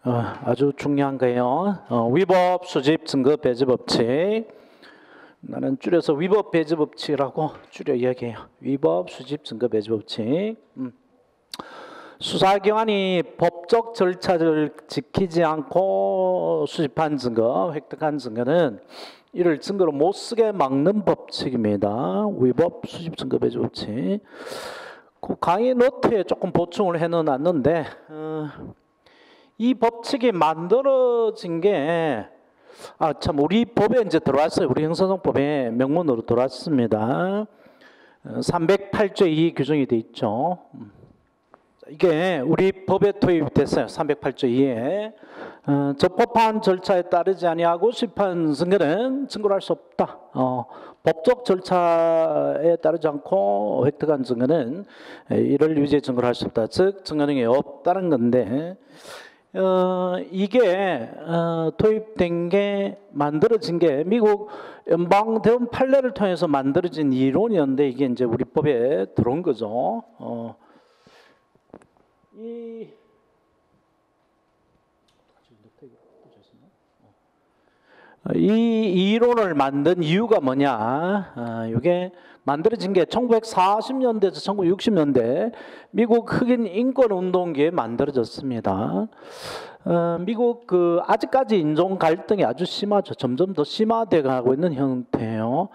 아주 중요한 거예요. 위법, 수집, 증거, 배제 법칙. 나는 줄여서 위법, 배제 법칙이라고 줄여 이야기해요. 위법, 수집, 증거, 배제 법칙. 수사기관이 법적 절차를 지키지 않고 수집한 증거, 획득한 증거는 이를 증거로 못 쓰게 막는 법칙입니다. 위법, 수집, 증거, 배제 법칙. 그 강의 노트에 조금 보충을 해놓았는데 이 법칙이 만들어진 게 참 우리 법에 이제 들어왔어요. 우리 형사소송법에 명문으로 들어왔습니다. 308조 2 규정이 돼 있죠. 이게 우리 법에 도입됐어요. 308조 2에 적법한 절차에 따르지 아니하고 수집한 증거는 증거로 할 수 없다. 법적 절차에 따르지 않고 획득한 증거는 이를 유죄 증거로 할 수 없다. 즉 증거 능력이 없다는 건데 이게 도입된 게 만들어진 게 미국 연방대법원 판례를 통해서 만들어진 이론이었는데 이게 이제 우리 법에 들어온 거죠. 이 이론을 만든 이유가 뭐냐? 이게 만들어진 게 1940년대에서 1960년대 미국 흑인 인권 운동기에 만들어졌습니다. 미국 아직까지 인종 갈등이 아주 심하죠. 점점 더 심화돼 가고 있는 형태예요.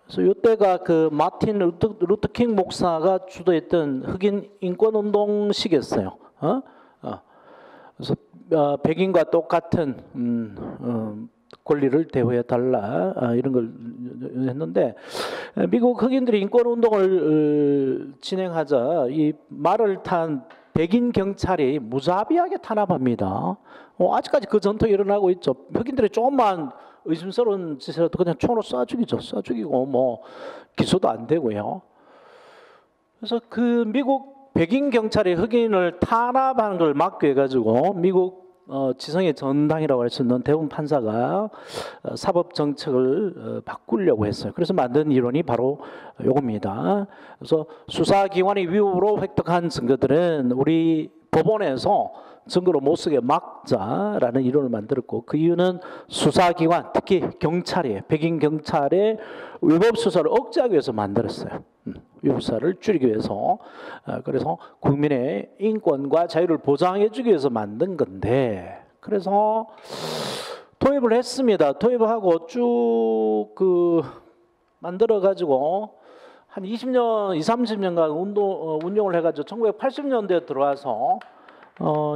그래서 이때가 마틴 루터 킹 목사가 주도했던 흑인 인권 운동 시기였어요. 그래서 백인과 똑같은 권리를 대우해 달라 이런 걸 했는데 미국 흑인들이 인권 운동을 진행하자 이 말을 탄 백인 경찰이 무자비하게 탄압합니다. 아직까지 그 전통이 일어나고 있죠. 흑인들이 조금만 의심스러운 짓이라도 그냥 총으로 쏴 죽이죠. 쏴 죽이고 뭐 기소도 안 되고요. 그래서 미국 백인 경찰이 흑인을 탄압하는 걸 막기 위해 가지고 미국 지성의 전당이라고 할 수 있는 대법원 판사가 사법 정책을 바꾸려고 했어요. 그래서 만든 이론이 바로 이겁니다. 그래서 수사기관이 위법으로 획득한 증거들은 우리 법원에서 증거로 못 쓰게 막자라는 이론을 만들었고 그 이유는 수사기관 특히 경찰이 백인 경찰의 위법 수사를 억제하기 위해서 만들었어요. 위법 수사를 줄이기 위해서 그래서 국민의 인권과 자유를 보장해 주기 위해서 만든 건데 그래서 도입을 했습니다. 도입하고 쭉 만들어 가지고 한 20년, 30년간 운영을 해가지고 1980년대에 들어와서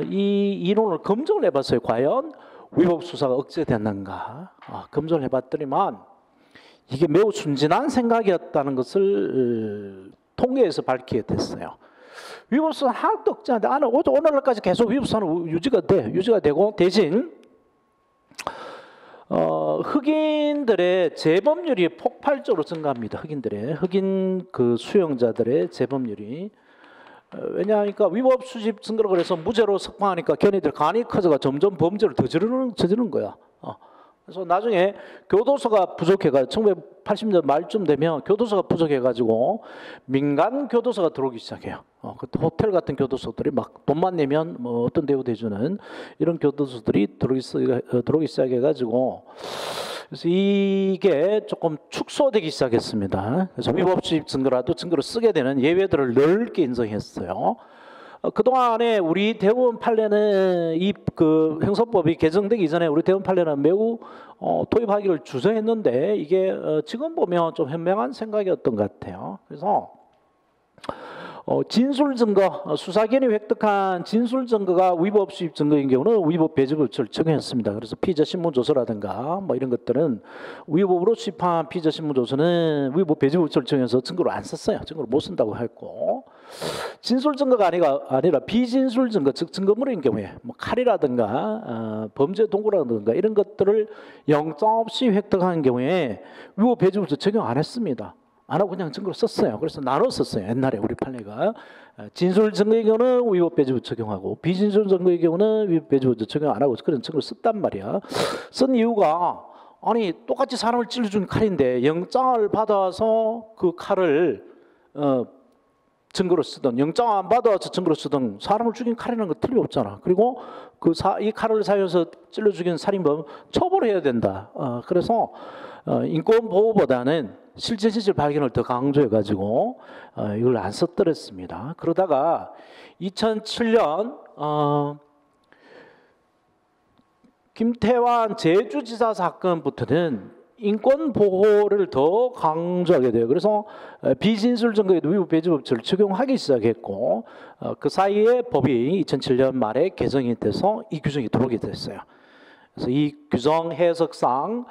이 이론을 검증을 해봤어요. 과연 위법 수사가 억제됐는가? 검증을 해봤더니만 이게 매우 순진한 생각이었다는 것을 통계에서 밝히게 됐어요. 위법 수사는 하나도 억제하는데 오늘날까지 계속 위법 수사는 유지가 되고 대신 흑인들의 재범률이 폭발적으로 증가합니다. 흑인 수용자들의 재범률이 왜냐하니까 위법 수집 증거를 그래서 무죄로 석방하니까 걔네들 간이 커져가 점점 범죄를 더 저지르는 거야. 그래서 나중에 교도소가 부족해가지고 1980년 말쯤 되면 교도소가 부족해가지고 민간 교도소가 들어오기 시작해요. 호텔 같은 교도소들이 막 돈만 내면 뭐 어떤 대우 대주는 이런 교도소들이 들어오기 시작해가지고 그래서 이게 조금 축소되기 시작했습니다. 그래서 위법 수집 증거라도 증거로 쓰게 되는 예외들을 넓게 인정했어요. 그동안에 우리 대법원 판례는 형사법이 개정되기 전에 우리 대법원 판례는 매우 도입하기를 주저했는데 이게 지금 보면 좀 현명한 생각이었던 것 같아요. 그래서 진술 증거, 수사기관이 획득한 진술 증거가 위법 수집 증거인 경우는 위법 배제 법칙을 적용했습니다. 그래서 피의자 신문 조서라든가 뭐 이런 것들은 위법으로 수집한 피의자 신문 조서는 위법 배제 법칙을 적용해서 증거로 안 썼어요. 증거로 못 쓴다고 했고 진술 증거가 아니라 비진술 증거, 즉 증거물인 경우에 뭐 칼이라든가 범죄 도구라든가 이런 것들을 영장 없이 획득한 경우에 위법 배제 법칙 적용 안 했습니다. 안 하고 그냥 증거로 썼어요. 그래서 나눴었어요. 옛날에 우리 판례가 진술 증거의 경우는 위법 배제 법칙 적용하고 비진술 증거의 경우는 위법 배제 법칙 적용 안 하고 그런 증거를 썼단 말이야. 쓴 이유가 아니 똑같이 사람을 찔러준 칼인데 영장을 받아서 그 칼을 증거로 쓰든 영장 안 받아서 증거로 쓰든 사람을 죽인 칼이라는 거 틀림없잖아. 그리고 이 칼을 사용해서 찔러 죽인 살인범 처벌해야 된다. 그래서 인권 보호보다는 실제 진실 발견을 더 강조해가지고 이걸 안 썼더랬습니다. 그러다가 2007년 김태환 제주지사 사건부터는 인권 보호를 더 강조하게 돼요. 그래서 비진술 증거에도 위법 배제 법칙을 적용하기 시작했고 그 사이에 법이 2007년 말에 개정이 돼서 이 규정이 들어오게 됐어요. 그래서 이 규정 해석상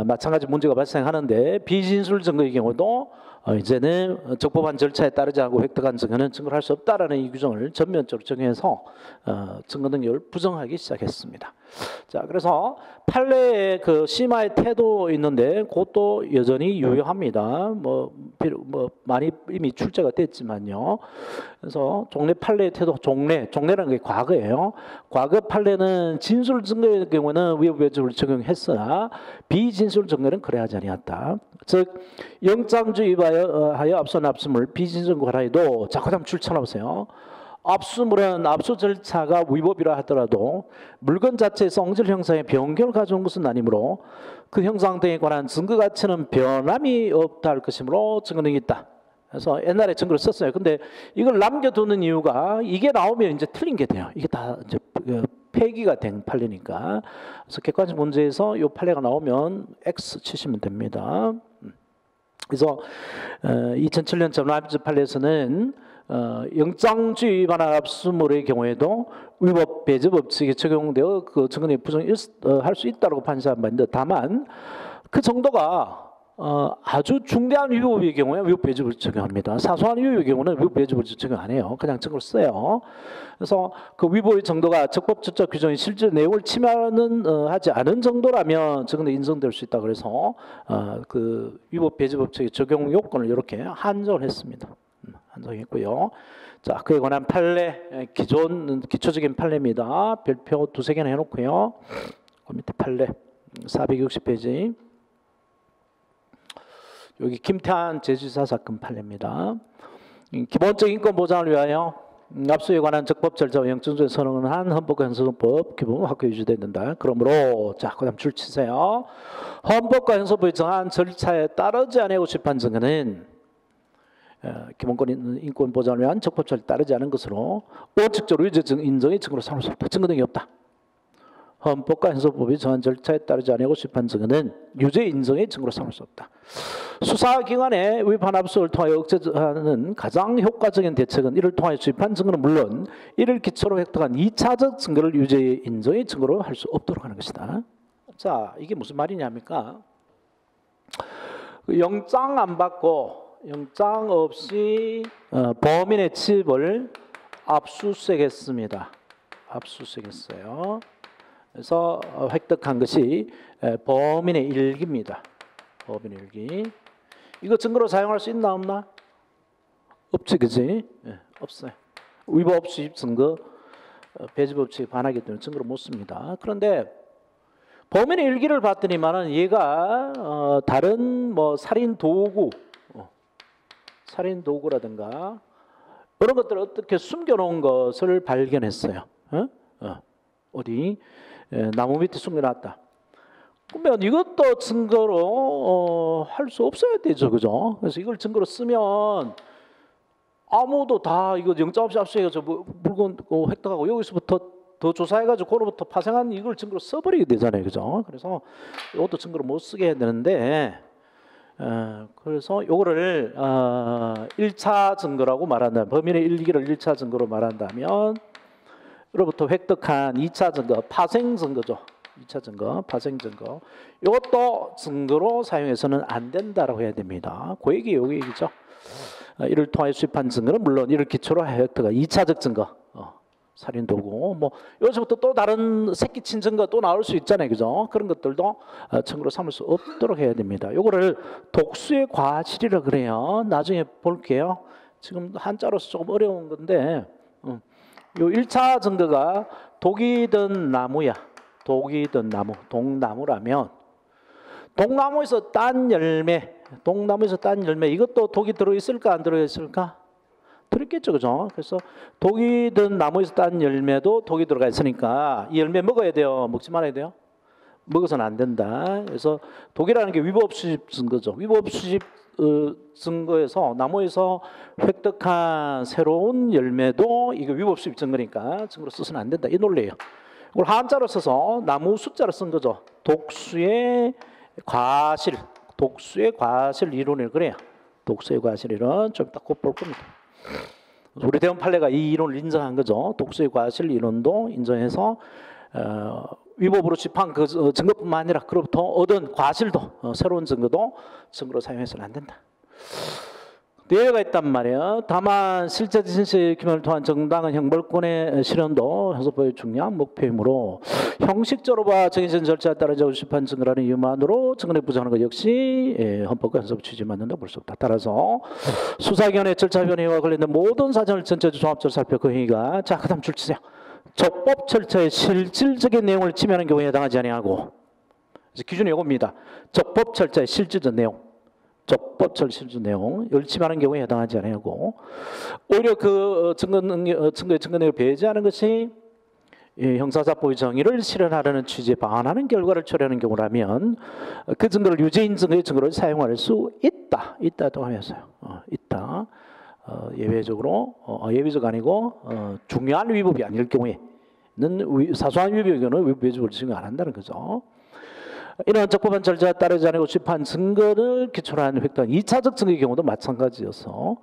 마찬가지 문제가 발생하는데 비진술 증거의 경우도 이제는 적법한 절차에 따르지 않고 획득한 증거는 증거를 할 수 없다라는 이 규정을 전면적으로 적용해서 증거 능력을 부정하기 시작했습니다. 자, 그래서 판례의 그 심화의 태도 있는데 그것도 여전히 유효합니다. 많이 이미 출제가 됐지만요. 그래서 종래 판례의 태도, 종래라는 게 과거예요. 과거 판례는 진술 증거의 경우는 위법 배제를 적용했으나 비진술 증거는 그래하지 아니었다. 즉 영장주의하여 앞선 압수물 비진술과 하여도 자, 그다음 출처나보세요. 압수물은 압수 절차가 위법이라 하더라도 물건 자체에서 엉질 형상의 변경을 가져온 것은 아니므로 그 형상 등에 관한 증거 가치는 변함이 없다 할 것이므로 증거 능력이 있다. 그래서 옛날에 증거를 썼어요. 근데 이걸 남겨두는 이유가 이게 나오면 이제 틀린 게 돼요. 이게 다 이제 폐기가 된 판례니까. 그래서 객관식 문제에서 이 판례가 나오면 X 치시면 됩니다. 그래서 2007년 전환합의체 판례에서는 영장주의 반환 압수물의 경우에도 위법 배제 법칙이 적용되어 그 증거능력 부정할 수 있다고 판시한 바인데 다만 그 정도가 아주 중대한 위법의 경우에 위법 배제 법칙 적용합니다. 사소한 위법의 경우는 위법 배제 법칙 적용 안 해요. 그냥 증거로 써요. 그래서 그 위법의 정도가 적법적자 규정의 실제 내용을 침해하는 하지 않은 정도라면 증거는 인정될 수 있다. 그래서 그 위법 배제 법칙의 적용 요건을 이렇게 한정을 했습니다. 한정했고요. 자, 그에 관한 판례 기초적인 판례입니다. 별표 두세 개나 해놓고요. 그 밑에 판례 460페이지. 여기 김태환 제주지사 사건 판례입니다. 기본적 인권 보장을 위하여 압수에 관한 적법 절차와 영장조에 선언한 헌법과 형사소법 기본 확고 유지된다. 그러므로 자, 그다음 줄 치세요. 헌법과 형사소법이 정한 절차에 따르지 아니하고 집한 증거는 기본권 인권 보장을 위한 적법 절차에 따르지 않은 것으로 원칙적으로 유죄 인정의 증거로 삼을 수 없다. 증거 등이 없다. 헌법과 형사법이 정한 절차에 따르지 아니하고 집한 증거는 유죄 인정의 증거로 삼을 수 없다. 수사기관의 위반 압수를 통하여 억제하는 가장 효과적인 대책은 이를 통하여 수입한 증거는 물론 이를 기초로 획득한 2차적 증거를 유죄 인정의 증거로 할 수 없도록 하는 것이다. 자, 이게 무슨 말이냐니까 영장 안 받고 영장 없이 범인의 집을 압수수색했습니다. 압수수색했어요. 그래서 획득한 것이 범인의 일기입니다. 범인의 일기. 이거 증거로 사용할 수 있나 없나? 없지, 그지? 네, 없어요. 위법 없이 증거 배제 법칙에 반하기 때문에 증거로 못 씁니다. 그런데 범인의 일기를 봤더니만은 얘가 다른 뭐 살인 도구라든가 이런 것들을 어떻게 숨겨놓은 것을 발견했어요. 어디 나무 밑에 숨겨놨다. 그러면 이것도 증거로 할 수 없어야 되죠, 그죠? 그래서 이걸 증거로 쓰면 아무도 다 이거 영장 없이 압수해가지고 물건 획득하고 여기서부터 더 조사해가지고 그로부터 파생한 이걸 증거로 써버리게 되잖아요, 그죠? 그래서 이것도 증거로 못 쓰게 해야 되는데. 그래서 요거를 1차 증거라고 말한다면 범인의 일기를 1차 증거로 말한다면 로부터 획득한 2차 증거, 파생 증거죠. 2차 증거, 파생 증거. 이것도 증거로 사용해서는 안 된다라고 해야 됩니다. 그 얘기죠. 이를 통하여 수입한 증거는 물론 이를 기초로 획득한 2차적 증거. 살인 도구, 뭐 여기서부터 또 다른 새끼친 증거 또 나올 수 있잖아요, 그죠? 그런 것들도 증거로 삼을 수 없도록 해야 됩니다. 요거를 독수의 과실이라 그래요. 나중에 볼게요. 지금 한자로서 조금 어려운 건데, 요 1차 증거가 독이든 나무야. 독이든 나무, 독나무라면 독나무에서 딴 열매, 이것도 독이 들어 있을까 안 들어 있을까? 그랬겠죠, 그죠? 그래서 독이 든 나무에서 딴 열매도 독이 들어가 있으니까 이 열매 먹어야 돼요, 먹지 말아야 돼요? 먹어서는 안 된다. 그래서 독이라는 게 위법 수집 증거죠. 위법 수집 증거에서 나무에서 획득한 새로운 열매도 이거 위법 수집 증거니까 증거로 써서는 안 된다. 이 논리예요. 이걸 한자로 써서 나무 숫자로 쓴 거죠. 독수의 과실, 독수의 과실 이론을 그래요. 독수의 과실 이론 좀 이따 곧 볼 겁니다. 우리 대원 판례가 이 이론을 인정한 거죠. 독수의 과실 이론도 인정해서 위법으로 집한 그 증거뿐만 아니라 그로부터 얻은 과실도 새로운 증거도 증거로 사용해서는 안 된다. 예외가 있단 말이에요. 다만 실제 진실 규명을 통한 정당한 형벌권의 실현도 형사법의 중요한 목표이므로 형식적으로 봐 정해진 절차에 따라 적시판 증거라는 이유만으로 증거에 부정하는 것 역시 헌법과 형사법 취지에 맞는다고 볼 수 없다. 따라서 수사기관의 절차 변화와 관련된 모든 사정을 전체적으로 종합적으로 살펴 그 행위가 자 그다음 줄치세요. 적법 절차의 실질적인 내용을 침해하는 경우에 해당하지 아니하고 기준이 이겁니다. 적법 절차의 실질적 내용. 적법 절차의 내용 열침하는 경우에 해당하지 않고 오히려 그 증거의 증거내용을 배제하는 것이 형사사법의 정의를 실현하려는 취지에 반하는 결과를 초래하는 경우라면 그 증거를 유죄인 증거의 증거로 사용할 수 있다. 있다고 하면서요. 있다. 예외적으로 예외적 아니고 중요한 위법이 아닐 경우에는 사소한 위법의 경우는 위법을 증거 안 한다는 거죠. 이런 적법한 절차에 따르지 않고 집한 증거를 기초로 한 획득한 2차적 증거의 경우도 마찬가지여서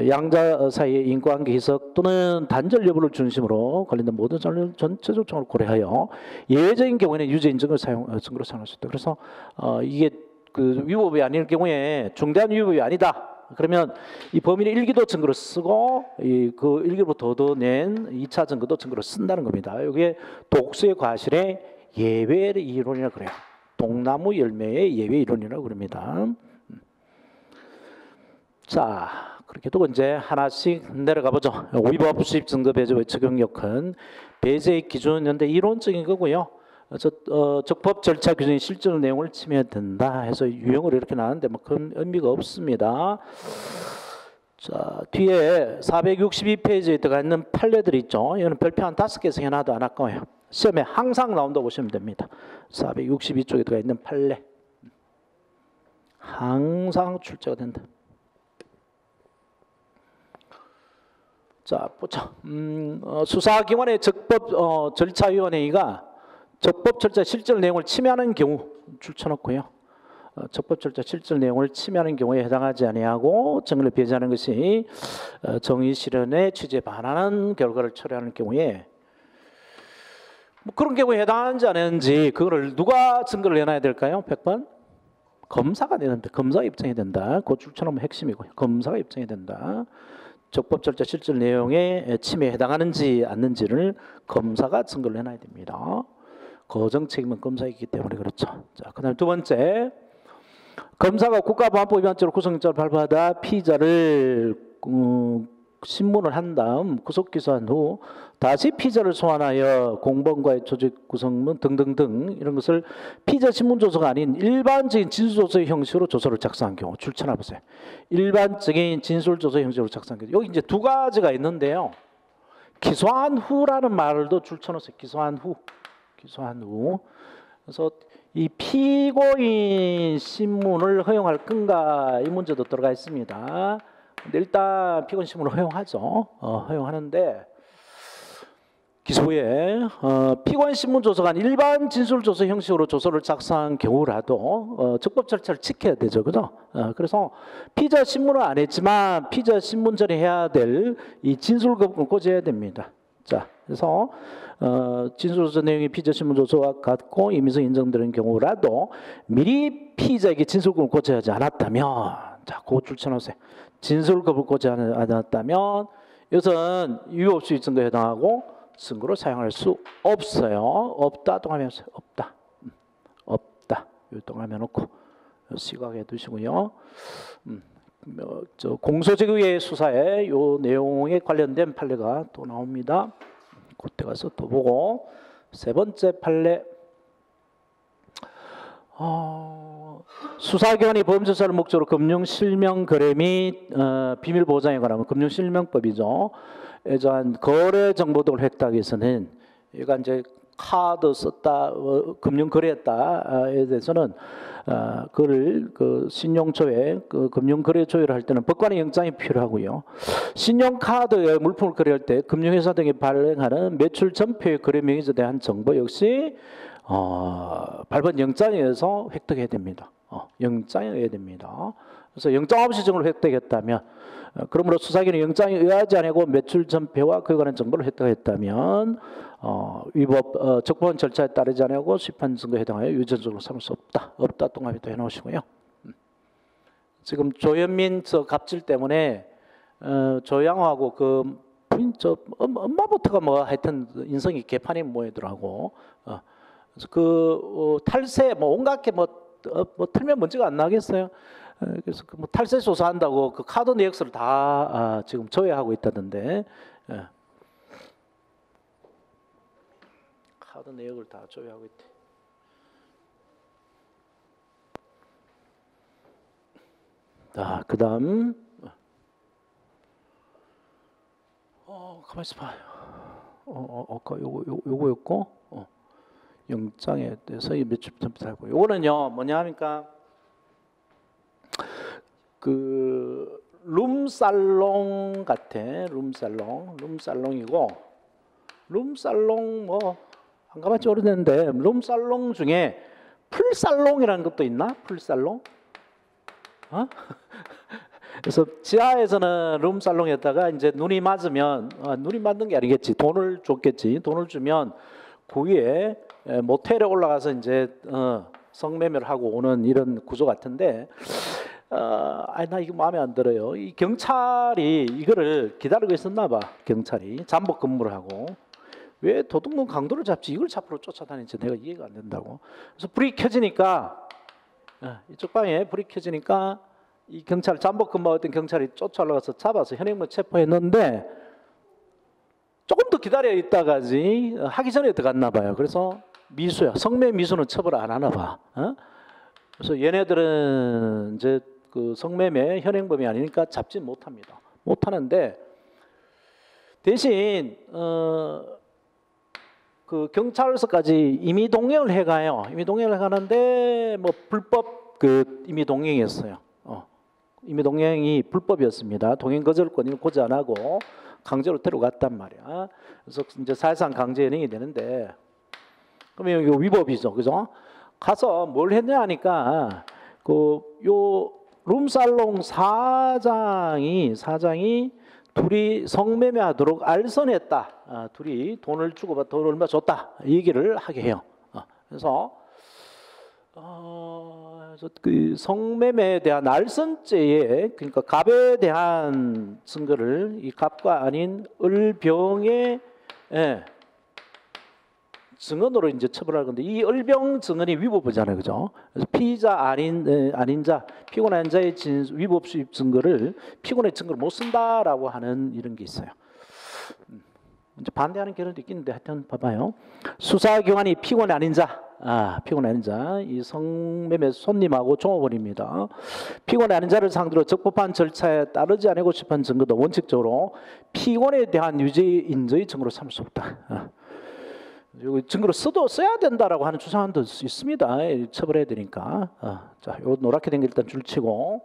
양자 사이의 인과관계 해석 또는 단절 여부를 중심으로 관련된 모든 전체 조건을 고려하여 예외적인 경우에는 유죄인 증거로 사용할 수 있다. 그래서 이게 그 위법이 아닐 경우에 중대한 위법이 아니다. 그러면 이 범인의 일기도 증거로 쓰고 그 일기로부터 얻어낸 2차 증거도 증거로 쓴다는 겁니다. 이게 독수의 과실의 예외 이론이라고 그래요. 독나무 열매의 예외 이론이라고 그럽니다. 자, 그렇게 두고 이제 하나씩 내려가 보죠. 위법 수입 증거 배제의 적용력은 배제의 기준인데 이론적인 거고요. 적법 절차 규정의 실질 내용을 침해된다 해서 유형으로 이렇게 나왔는데 뭐 큰 의미가 없습니다. 자, 뒤에 462페이지에 들어가 있는 판례들이 있죠. 이거는 별표 한 5개에서 하나도 안 아까워요. 시험에 항상 나온다고 보시면 됩니다. 462쪽에 들어가 있는 판례. 항상 출제가 된다. 자, 보자. 수사기관의 적법 절차위원회의가 적법 절차 실질 내용을 침해하는 경우 줄쳐놓고요. 적법 절차 실질 내용을 침해하는 경우에 해당하지 아니하고 증거를 배제하는 것이 정의 실현의 취지에 반하는 결과를 초래하는 경우에 뭐 그런 경우에 해당하는지 안 하는지 그거를 누가 증거를 내놔야 될까요? 100번? 검사가 내는데 검사가 입증해야 된다. 그 줄쳐놓으면 핵심이고요. 검사가 입증해야 된다. 적법 절차 실질 내용에 침해에 해당하는지 않는지를 검사가 증거를 내놔야 됩니다. 거정 책임은 검사이기 때문에 그렇죠. 자, 그다음 두 번째, 검사가 국가보안법 위반죄로 구속영장을 발부하다 피의자를 신문을 한 다음 구속 기소한 후 다시 피의자를 소환하여 공범과의 조직 구성문 등등등 이런 것을 피의자 신문 조서가 아닌 일반적인 진술 조서의 형식으로 조서를 작성한 경우 줄쳐놔 보세요. 일반적인 진술 조서 형식으로 작성한 경우 여기 이제 두 가지가 있는데요. 기소한 후라는 말도 줄쳐놓으세요. 기소한 후. 기소한 후. 그래서 이 피고인 신문을 허용할 건가 이 문제도 들어가 있습니다. 근데 일단 피고인 신문을 허용하죠. 허용하는데 기소 후에 피고인 신문 조서가 일반 진술 조서 형식으로 조서를 작성한 경우라도 적법 절차를 지켜야 되죠, 그죠? 그래서 피의자 신문은 안 했지만 피의자 신문 전에 해야 될 이 진술 거부를 고지해야 됩니다. 자, 그래서 진술조서 내용이 피의자 신문조서와 같고 임의성 인정되는 경우라도 미리 피의자에게 진술권을 고지하지 않았다면 자, 그거 줄쳐놓으세요. 진술권을 고지하지 않았다면 이것은 위법수의 증거에 해당하고 증거로 사용할 수 없어요. 없다 동하면서 없다. 없다. 이 동하면 놓고 시각에 두시고요. 공소제기의 수사에 이 내용에 관련된 판례가 또 나옵니다. 그때 가서 또 보고 세 번째 판례 수사기관이 범죄사를 목적으로 금융실명 거래 및 비밀 보장에 관한 금융실명법이죠. 예전 거래 정보 등을 획득하기 위해서는 얘가 이제 카드 썼다, 금융 거래했다에 대해서는 그를 그 신용조회, 그 금융 거래 조회를 할 때는 법관의 영장이 필요하고요. 신용카드에 물품을 거래할 때 금융회사 등이 발행하는 매출 전표의 거래 명의에 대한 정보 역시 발본 영장에 의해서 획득해야 됩니다. 영장에 의해야 됩니다. 그래서 영장 없이 증거를 획득했다면, 그러므로 수사기관이 영장에 의하지 않고 매출 전표와 그에 관한 정보를 획득했다면 위법 적법한 절차에 따르지 않고 시판 증거에 해당하여 유죄적으로 삼을 수 없다 동합이 또 해놓으시고요. 지금 조현민 저 갑질 때문에 조양호하고 그 부인 저 엄마부터가 뭐 하여튼 인성이 개판이 모이더라고. 그래서 그 탈세 뭐 온갖 게 뭐 틀면 문제가 안 나겠어요. 그래서 그 뭐 탈세 조사한다고 그 카드 내역서를 다 지금 조회하고 있다던데. 카드 내역을 다 조회하고 있대. 자, 그다음 가만 있어봐. 아까 요거였고 영장에 대해서 이 매출 전부하고 요거는요 뭐냐 하니까 그 룸살롱 같아. 룸살롱이고 룸살롱 뭐 안 가봤지 오래됐는데 룸살롱 중에 풀살롱이라는 것도 있나? 풀살롱? 그래서 지하에서는 룸살롱에다가 이제 눈이 맞으면 눈이 맞는 게 아니겠지. 돈을 줬겠지. 돈을 주면 그 위에 모텔에 올라가서 이제 성매매를 하고 오는 이런 구조 같은데 나 이거 마음에 안 들어요. 이 경찰이 이거를 기다리고 있었나 봐. 경찰이 잠복 근무를 하고 왜 도둑놈 강도를 잡지 이걸 잡으러 쫓아다니는지 내가 이해가 안 된다고. 그래서 불이 켜지니까 이쪽 방에 불이 켜지니까 이 경찰 잠복 근무했던 경찰이 쫓아 올라가서 잡아서 현행범 체포했는데 조금 더 기다려 있다가지 하기 전에 들어갔나 봐요. 그래서 미수야. 성매 미수는 처벌 안 하나 봐. 그래서 얘네들은 이제 그 성매매 현행범이 아니니까 잡지 못합니다. 못하는데 대신 그 경찰서까지 임의 동행을 해가요. 임의 동행을 가는데 뭐 불법 그 임의 동행이었어요. 임의 동행이 불법이었습니다. 동행 거절권을 고지 안 하고 강제로 데려갔단 말이야. 그래서 이제 사실상 강제 연행이 되는데 그러면 이거 위법이죠, 그죠? 가서 뭘 했냐 하니까 그 요 룸살롱 사장이 둘이 성매매하도록 알선했다. 둘이 돈을 주고 돈 얼마 줬다. 이 얘기를 하게 해요. 그래서 그 성매매에 대한 알선죄에 그러니까 갑에 대한 증거를 이 갑과 아닌 을병의 증언으로 이제 처벌할 건데 이 을병 증언이 위법이잖아요, 그죠? 그래서 피의자 아닌 자, 피고난 자의 위법 수입 증거를 피고의 증거를 못 쓴다라고 하는 이런 게 있어요. 이제 반대하는 견해도 있긴데 하여튼 봐봐요. 수사기관이 피고는 아닌 자, 이 성매매 손님하고 종업원입니다. 피고는 아닌 자를 상대로 적법한 절차에 따르지 않고 시판 증거도 원칙적으로 피고에 대한 유죄 인정의 증거로 삼을 수 없다. 증거로 써야 된다라고 하는 주장도 있습니다. 처벌해야 되니까. 자, 요 노랗게 된 게 일단 줄치고.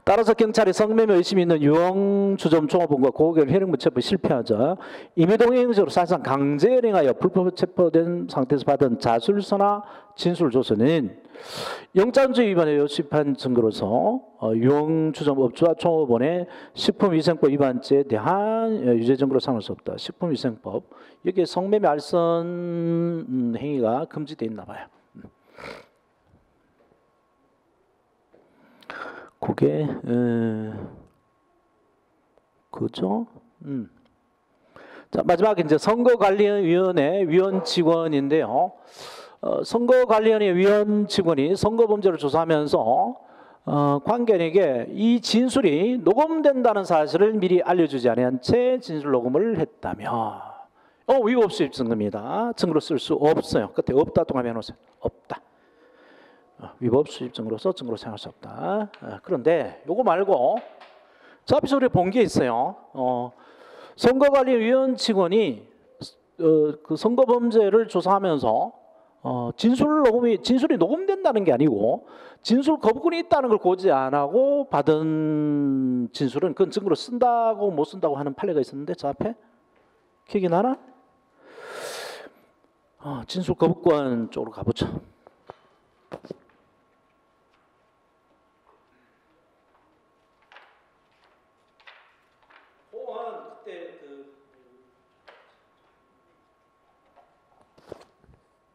따라서 경찰이 성매매 의심이 있는 유흥주점 종업원과 고객을 현행범 체포에 실패하자 임의동행적으로 사실상 강제 연행하여 불법 체포된 상태에서 받은 자술서나 진술조서는 영장죄 위반에 요습한 증거로서 유흥주점 업주와 종업원의 식품위생법 위반죄에 대한 유죄 증거로 삼을 수 없다. 식품위생법 여기에 성매매 알선 행위가 금지되어 있나 봐요. 그게 그죠? 자, 마지막에 이제 선거관리위원회 위원 직원인데요. 선거관리위원회 위원 직원이 선거범죄를 조사하면서 관계인에게 이 진술이 녹음된다는 사실을 미리 알려주지 않은 채 진술 녹음을 했다며 위법 수입 증거입니다. 증거로 쓸 수 없어요. 그때 없다 동합해 놓으세요. 없다. 위법 수집 증거로서 증거로 사용할 수 없다. 그런데 요거 말고 저 앞에서 우리 본 게 있어요. 선거관리위원 직원이 그 선거범죄를 조사하면서 진술이 녹음된다는 게 아니고 진술 거부권이 있다는 걸 고지 안 하고 받은 진술은 그건 증거로 쓴다고 못 쓴다고 하는 판례가 있었는데 저 앞에 기억이 나나? 진술 거부권 쪽으로 가보죠.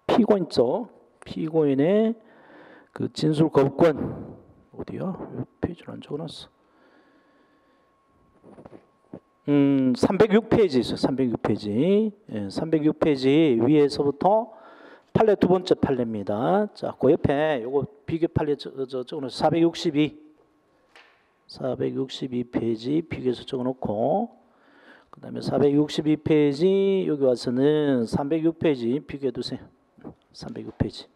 피고인 쪽, 피고인의 그 진술 거부권 어디야? 페이지를 안 적어놨어. 306페이지 있어요. 306페이지. 306페이지 위에서부터 판례 두 번째 판례입니다. 자, 그 옆에 요거 비교 판례 적어놓고 462페이지 비교해서 적어놓고 그 다음에 462페이지 여기 와서는 306페이지 비교해 두세요. 302페이지.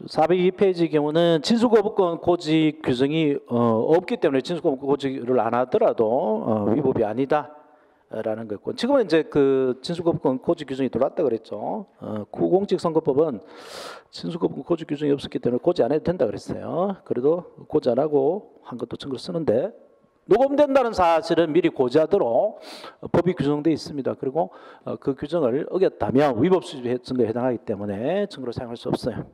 402페이지 경우는 진술거부권 고지 규정이 없기 때문에 진술거부권 고지를 안 하더라도 위법이 아니다라는 거고, 지금은 이제 그 진술거부권 고지 규정이 들어왔다 그랬죠. 구공직선거법은 진술거부권 고지 규정이 없었기 때문에 고지 안 해도 된다 그랬어요. 그래도 고지 안 하고 한 것도 증거로 쓰는데 녹음된다는 사실은 미리 고지하도록 법이 규정되어 있습니다. 그리고 그 규정을 어겼다면 위법 수집 증거에 해당하기 때문에 증거로 사용할 수 없어요.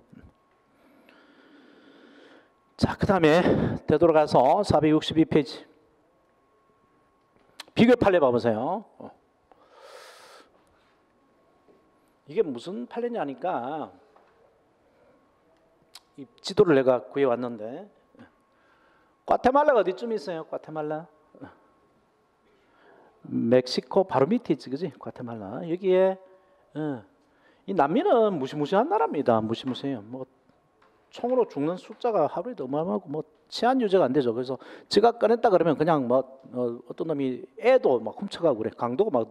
자, 그 다음에 되돌아가서 462페이지 비교 판례 봐보세요. 이게 무슨 판례냐니까 이 지도를 내가 구해왔는데 과테말라가 어디쯤 있어요? 과테말라 멕시코 바로 밑에 있지, 그지? 과테말라 여기에 이 남미는 무시무시한 나라입니다. 무시무시해요. 뭐 총으로 죽는 숫자가 하루에도 어마어마하고 뭐 치안 유지가 안 되죠. 그래서 지가 꺼냈다 그러면 그냥 뭐 어떤 놈이 애도 막 훔쳐가고 그래. 강도가 막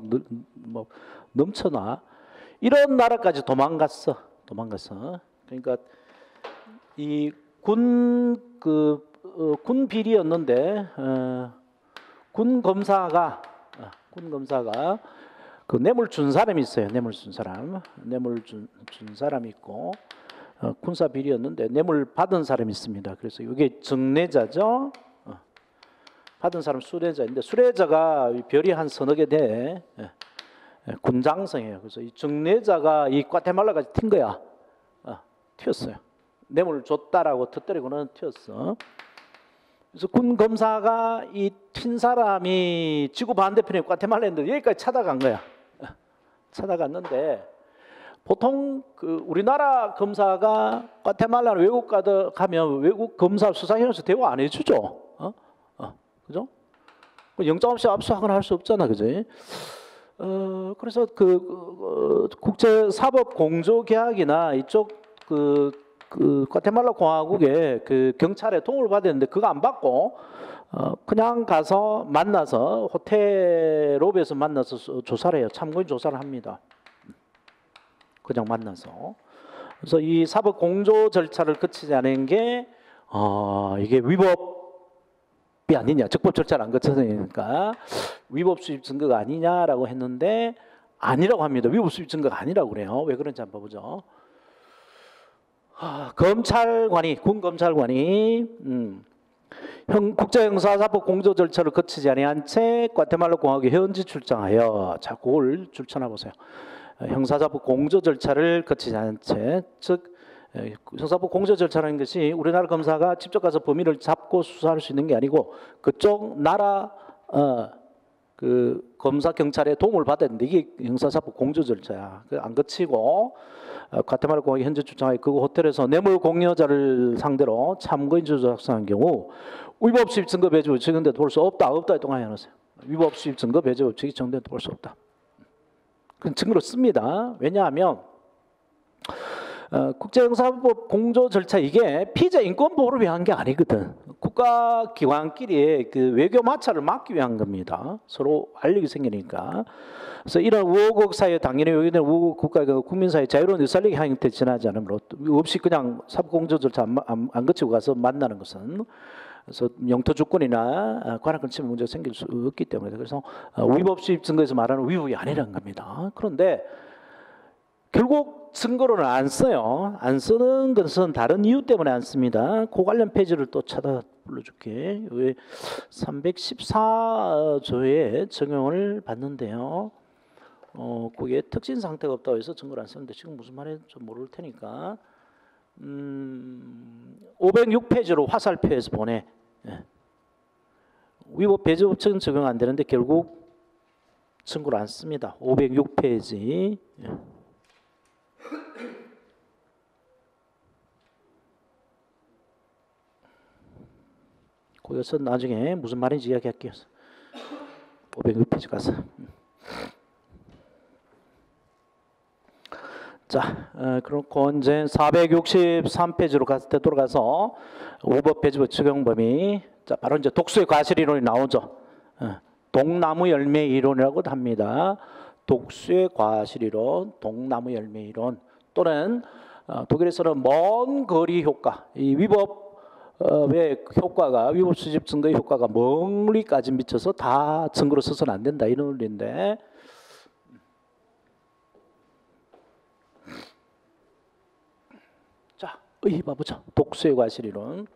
넘쳐나. 이런 나라까지 도망갔어. 그러니까 이 군 비리였는데 군 검사가 그 뇌물 준 사람이 있어요. 뇌물 준 사람이 있고 군사 비리였는데 뇌물 받은 사람이 있습니다. 그래서 이게 증례자죠. 받은 사람 수뢰자인데 수뢰자가 별이 한 서너 개 돼. 군장성이에요. 그래서 이 증례자가 이 과테말라까지 튄 거야. 튀었어요. 뇌물 줬다라고 덧대리고는 튀었어. 그래서 군 검사가 이 튄 사람이 지구 반대편에 과테말라인데 여기까지 찾아간 거야. 찾아갔는데 보통 그 우리나라 검사가 과테말라나 외국 가면 외국 검사 수사기관에서 대우 안 해주죠. 그죠? 영장 없이 압수하거나 할 수 없잖아, 그지? 그래서 그 국제사법공조계약이나 이쪽 그 과테말라 공화국의 그 경찰에 도움을 받았는데 그거 안 받고 그냥 가서 만나서 호텔 로비에서 만나서 조사를 해요. 참고인 조사를 합니다. 그냥 만나서. 그래서 이 사법 공조 절차를 거치지 않은 게 이게 위법이 아니냐, 적법 절차를 안 거쳐서니까 위법 수입 증거가 아니냐라고 했는데 아니라고 합니다. 위법 수입 증거가 아니라고 그래요. 왜 그런지 한번 보죠. 검찰관이, 군 검찰관이 국제형사사법 공조 절차를 거치지 아니한 채 과테말라 공화국에 현지 출장하여, 자, 그걸 줄쳐놔 보세요. 형사사법 공조 절차를 거치지 않은 채, 즉 형사사법 공조 절차라는 것이 우리나라 검사가 직접 가서 범인을 잡고 수사할 수 있는 게 아니고 그쪽 나라 그 검사 경찰의 도움을 받았는데 이게 형사사법 공조 절차야. 안 거치고 과테말라 공화국에 현지 출장하여 그 호텔에서 뇌물 공여자를 상대로 참고인 조사 작성한 경우 위법 수입 증거 배제 법칙이 정된데 볼 수 없다. 없다에 동하여 해놓으세요. 위법 수입 증거 배제 법칙이 정된데 볼 수 없다. 그 증거로 씁니다. 왜냐하면 국제형사법 공조 절차 이게 피의자 인권 보호를 위한 게 아니거든. 국가기관끼리 그 외교 마찰을 막기 위한 겁니다. 서로 알력이 생기니까. 그래서 이런 우호국 사이에 당연히 여기는 우호국 국가가 국민 사이 자유로운 의사결정 형태 지나지 않으면 없이 그냥 사법공조 절차 안 거치고 가서 만나는 것은 그래서 영토 주권이나 관할권 침해 문제가 생길 수 없기 때문에 그래서 위법 수입 증거에서 말하는 위법이 아니라는 겁니다. 그런데 결국 증거로는 안 써요. 안 쓰는 것은 다른 이유 때문에 안 씁니다. 그 관련 페이지를 또 찾아 불러줄게. 314조에 적용을 받는데요. 거기에 특진 상태가 없다고 해서 증거를 안 쓰는데 지금 무슨 말인지 좀 모를 테니까 506페이지로 화살표에서 보내. 예. 위법 배제법칙은 적용 안 되는데 결국 증거를 안 씁니다. 506페이지. 예. 거기서 나중에 무슨 말인지 이야기할게요. 506페이지 가서. 자, 그렇고 이제 463페이지로 되돌아가서 위법 배제법 적용 범위. 자, 바로 이제 독수의 과실 이론이 나오죠. 동나무 열매 이론이라고도 합니다. 독수의 과실 이론, 동나무 열매 이론 또는 독일에서는 먼 거리 효과. 이 위법의 효과가 위법 수집 증거의 효과가 멀리까지 미쳐서 다 증거로 써서는 안 된다 이런 논리인데. 자, 봐보자. 독수의 과실 이론.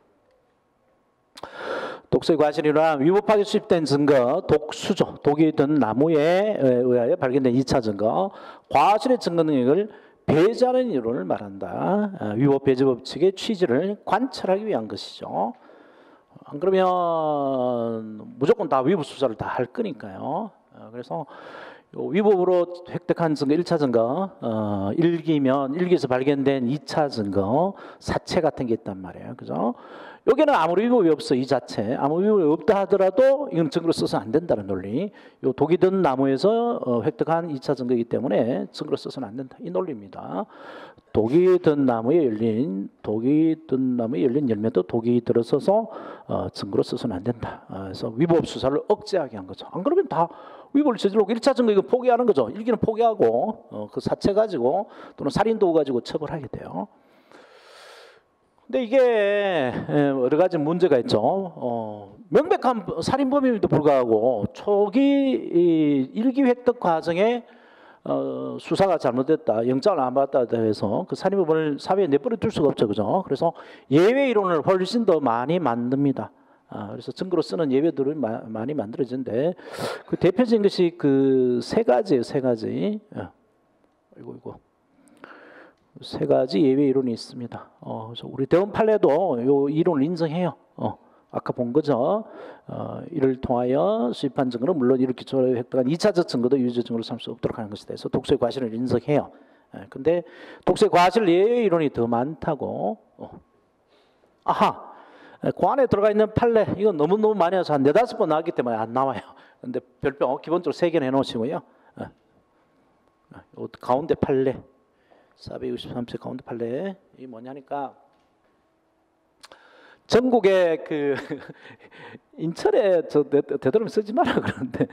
독수의 과실 이론은 위법하게 수집된 증거, 독수죠. 독이 든 나무에 의하여 발견된 2차 증거, 과실의 증거 능력을 배제하는 이론을 말한다. 위법 배제 법칙의 취지를 관철하기 위한 것이죠. 안 그러면 무조건 다 위법 수사를 다 할 거니까요. 그래서 위법으로 획득한 증거 1차 증거, 일기면 일기에서 발견된 2차 증거, 사체 같은 게 있단 말이에요. 그죠? 여기는 아무리 위법이 없어 이 자체 아무 위법이 없다 하더라도 이건 증거로 써서 안 된다는 논리. 요 독이 든 나무에서 획득한 2차 증거이기 때문에 증거로 써서는 안 된다 이 논리입니다. 독이 든 나무에 열린 열매도 독이 들어서서 증거로 써서는 안 된다. 그래서 위법 수사를 억제하게 한 거죠. 안 그러면 다 위법을 저질러 1차 증거 이거 포기하는 거죠. 일기는 포기하고 그 사체 가지고 또는 살인도구 가지고 처벌하게 돼요. 근데 이게 여러 가지 문제가 있죠. 명백한 살인범임에도 불구하고 초기 일기 획득 과정에 수사가 잘못됐다, 영장을 안 받았다 해서 그 살인범을 사회에 내버려 둘 수가 없죠, 그죠? 그래서 예외 이론을 훨씬 더 많이 만듭니다. 그래서 증거로 쓰는 예외들을 많이 만들어지는데 그 대표적인 것이 그 세 가지예요, 세 가지. 이거. 세 가지 예외 이론이 있습니다. 그래서 우리 대원 판례도 요 이론을 인정해요. 아까 본 거죠. 이를 통하여 수입한 증거는 물론 이를 기초로 획득한 2차적 증거도 유죄 증거로 삼을 수 없도록 하는 것에 대해서 독소의 과실을 인정해요. 근데 독소의 과실 예외 이론이 더 많다고. 그 안에 들어가 있는 판례 이건 너무너무 많이 해서 한 4-5번 나왔기 때문에 안 나와요. 근데 별표 기본적으로 3개는 해놓으시고요. 가운데 판례 463세 가운데 판례 이 뭐냐니까 전국에 그 인천에 저 되도록 쓰지 마라 그러는데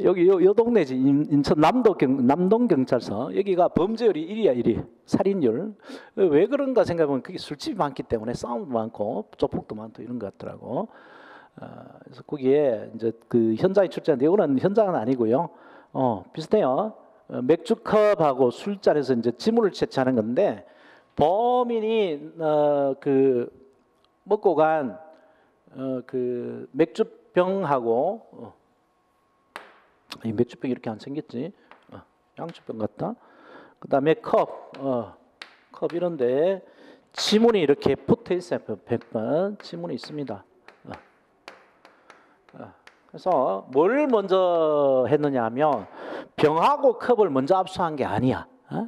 여기 요 동네지 인천 남동 경찰서 여기가 범죄율이 1위야 1위 살인율 왜 그런가 생각해보면 그게 술집이 많기 때문에 싸움도 많고 조폭도 많고 이런 것 같더라고. 그래서 거기에 이제 그 현장에 출제한 이거는 현장은 아니고요. 비슷해요. 맥주컵하고 술잔에서 이제 지문을 채취하는 건데 범인이 그 먹고 간 그 맥주병하고 이 맥주병 이렇게 안 생겼지? 양주병 같다. 그다음에 컵 이런데 지문이 이렇게 붙어 있어요. 100번 지문이 있습니다. 그래서 뭘 먼저 했느냐 하면 병하고 컵을 먼저 압수한 게 아니야.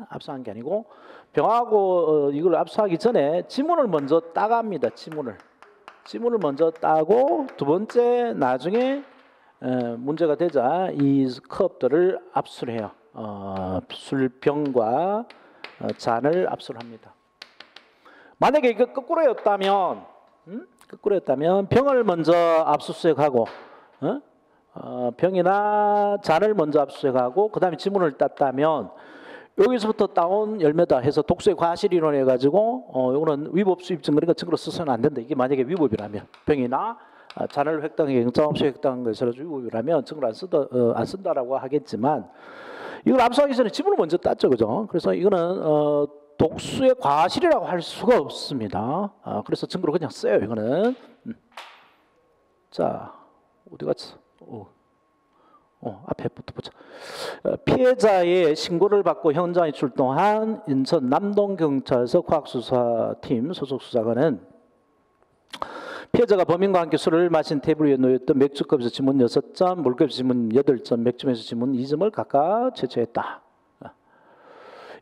압수한 게 아니고 병하고 이걸 압수하기 전에 지문을 먼저 따갑니다. 지문을 먼저 따고 두 번째 나중에 문제가 되자 이 컵들을 압수를 해요. 술병과 잔을 압수를 합니다. 만약에 이거 거꾸로였다면 거꾸로였다면 병을 먼저 압수수색하고 병이나 잔을 먼저 압수수색하고 그 다음에 지문을 땄다면 여기서부터 따온 열매다 해서 독수의 과실 이론해 가지고 이거는 위법 수입 증거니까 증거로 써서는 안 된다. 이게 만약에 위법이라면 병이나 잔을 획득한 게 영장 없이 획득한 것이 위법이라면 증거를 안 쓴다라고 하겠지만 이걸 압수하기 전에 지문을 먼저 땄죠, 그죠? 그래서 이거는 독수의 과실이라고 할 수가 없습니다. 그래서 증거로 그냥 써요, 이거는. 자, 어디 갔어? 앞에부터 보자. 피해자의 신고를 받고 현장에 출동한 인천 남동경찰서 과학수사팀 소속 수사관은 피해자가 범인과 함께 술을 마신 테이블 위에 놓였던 맥주컵에서 지문 6점, 물컵에서 지문 8점, 맥주에서 지문 2점을 각각 채취했다.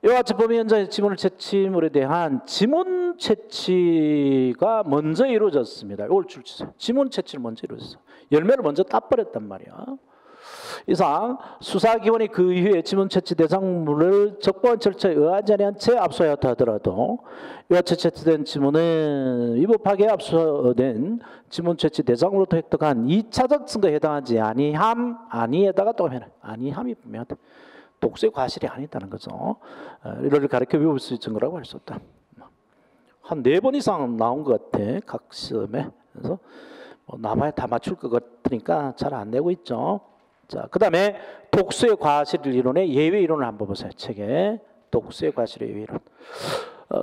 이와 같이 범인 현장에서 지문을 채취물에 대한 지문 채취가 먼저 이루어졌습니다. 이걸 출치해요. 지문 채취를 먼저 이루어졌어. 열매를 먼저 따버렸단 말이야. 이상 수사기관이 그 이후에 지문 채취 대상물을 적법한 절차에 의하지 않은 채 압수하였다 하더라도 이와 같이 채취된 지문은 위법하게 압수된 지문 채취 대상으로부터 획득한 2차적 증거에 해당하지 아니에다가 또 하면 아니함이 분명하다. 독수의 과실이 아니다는 거죠. 이를 가리켜 위법 수입 증거라고 할 수 없다. 한 4번 이상 나온 것 같아, 각 시험에. 그래서 나봐야 다 맞출 것 같으니까 잘 안 내고 있죠. 자, 그 다음에 독수의 과실 이론의 예외 이론을 한번 보세요. 책에 독수의 과실의 예외 이론.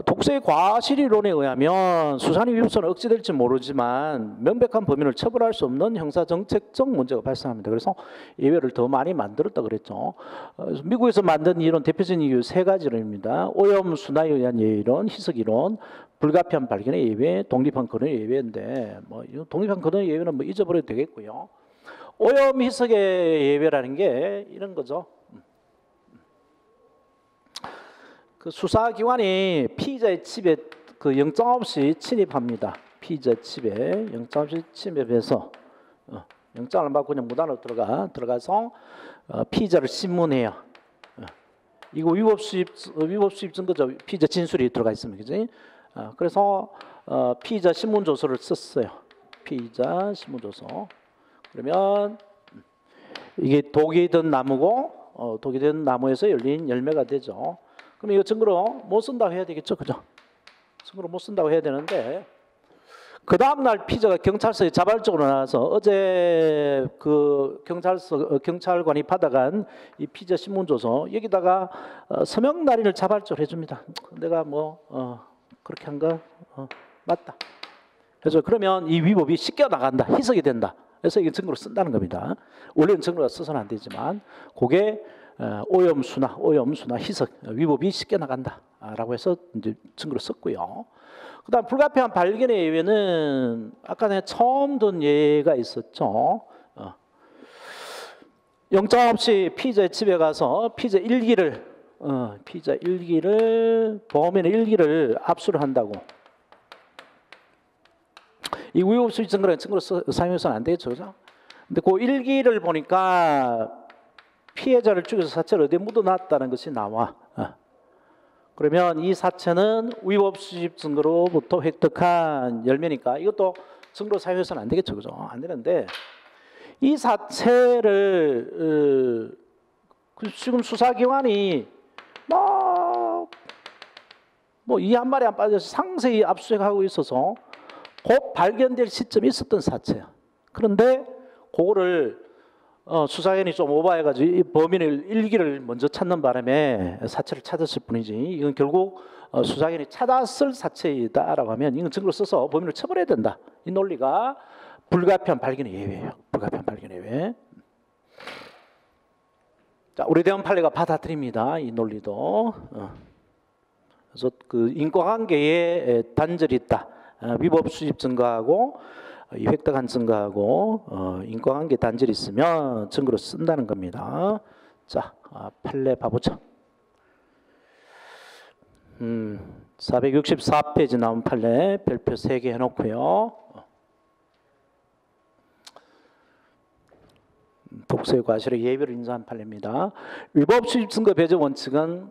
독수의 과실 이론에 의하면 수사의 위법성은 억제될지 모르지만 명백한 범인을 처벌할 수 없는 형사정책적 문제가 발생합니다. 그래서 예외를 더 많이 만들었다 그랬죠. 미국에서 만든 이론 대표적인 이유 3가지 이론입니다. 오염 순화에 의한 예외 이론, 희석 이론, 불가피한 발견의 예외, 독립한 근원의 예외인데 독립한 근원의 예외는 잊어버려도 되겠고요. 오염 희석의 예외라는 게 이런 거죠. 그 수사기관이 피의자의 집에 그 영장 없이 침입합니다. 피의자 집에 영장 없이 침입해서 영장을 받고 그냥 무단으로 들어가서 피의자를 신문해요. 이거 위법 수입 증거죠. 피의자 진술이 들어가 있습니다. 그지? 그래서 피의자 신문조서를 썼어요. 피의자 신문조서. 그러면 이게 독이 든 나무고 독이 든 나무에서 열린 열매가 되죠. 그럼 이거 증거로 못 쓴다고 해야 되겠죠, 그죠? 증거로 못 쓴다고 해야 되는데 그 다음 날 피의자가 경찰서에 자발적으로 나와서 어제 그 경찰관이 받아간 이 피의자 신문조서 여기다가 서명 날인을 자발적으로 해줍니다. 내가 그렇게 한 거 맞다. 그래서 그러면 이 위법이 씻겨 나간다, 희석이 된다. 그래서 이게 증거로 쓴다는 겁니다. 원래는 증거로 써서는 안 되지만 그게 오염 순화, 희석, 위법이 씻겨 나간다라고 해서 이제 증거로 썼고요. 그다음 불가피한 발견의 예외는 아까 내가 처음 든 예가 있었죠. 영장 없이 피의자의 집에 가서 피의자 일기를 범인의 일기를 압수를 한다고. 이 위법 수입 증거라는 증거로 사용해서는 안 되겠죠, 그죠? 근데 그 일기를 보니까 피해자를 죽여서 사체를 어디에 묻어놨다는 것이 나와. 그러면 이 사체는 위법 수집 증거로부터 획득한 열매니까 이것도 증거로 사용해서는 안 되겠죠, 그죠? 안 되는데 이 사체를 지금 수사기관이 이 한 마리 안 빠져서 상세히 압수하고 있어서 곧 발견될 시점이 있었던 사체야. 그런데 그거를 수사관이 좀 오버해가지고 이 범인의 일기를 먼저 찾는 바람에 사체를 찾았을 뿐이지 이건 결국 수사관이 찾았을 사체이다라고 하면 이건 증거로 써서 범인을 처벌해야 된다. 이 논리가 불가피한 발견의 예외예요. 불가피한 발견의 예외. 자, 우리 대원 판례가 받아들입니다. 이 논리도. 그래서 그 인과관계에 단절이 있다. 위법 수집 증거하고 획득한 증거하고 인과관계 단절이 있으면 증거로 쓴다는 겁니다. 자, 판례 봐보죠. 464페이지 나온 판례 별표 3개 해놓고요. 독소의 과실의 예외를 인정한 판례입니다. 위법 수집 증거 배제 원칙은